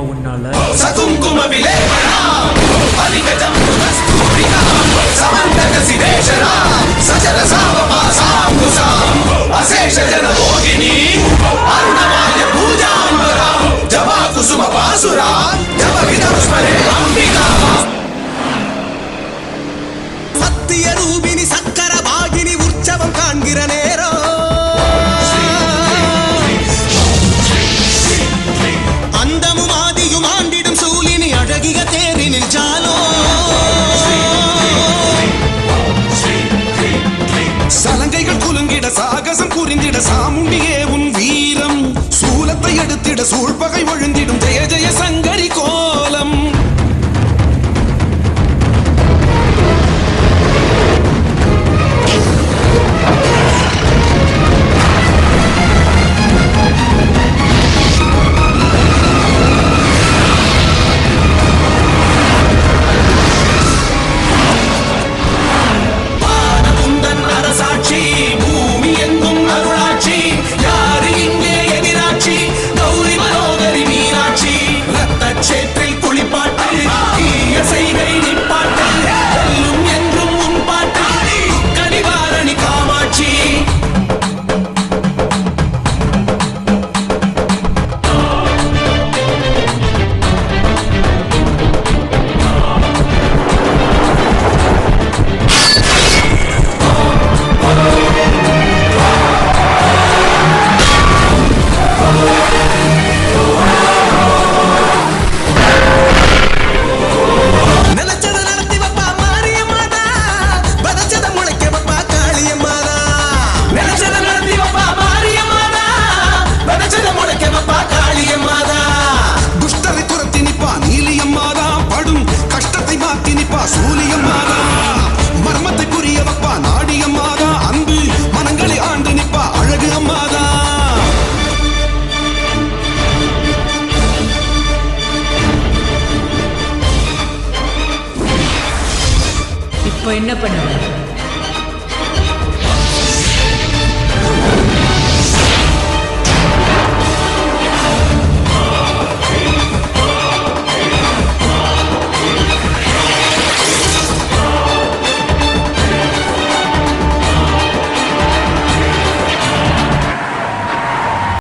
உன்னால சத்திய ரூபினி சக்கர வாகினி உற்சவம் காண்கிற நேரம் அந்தமும் ஆதியும் ஆண்டிடும் சூலினி அழகிய தேரினில் ஜாலோ சலங்கைகள் குலுங்கிட சாகசம் புரிந்திட சாமுண்டியே உன் வீரம் சூலத்தை எடுத்திட சூழ்பகை ஒழுந்திடும் ஜெய ஜெய சங்கரி கோலம் மர்மத்தை புரிய வப்பா நாடியம்மாதா அன்பு மனங்களை ஆண்டு நிப்பா அழகு அம்மாதா இப்போ என்ன பண்ணுவ?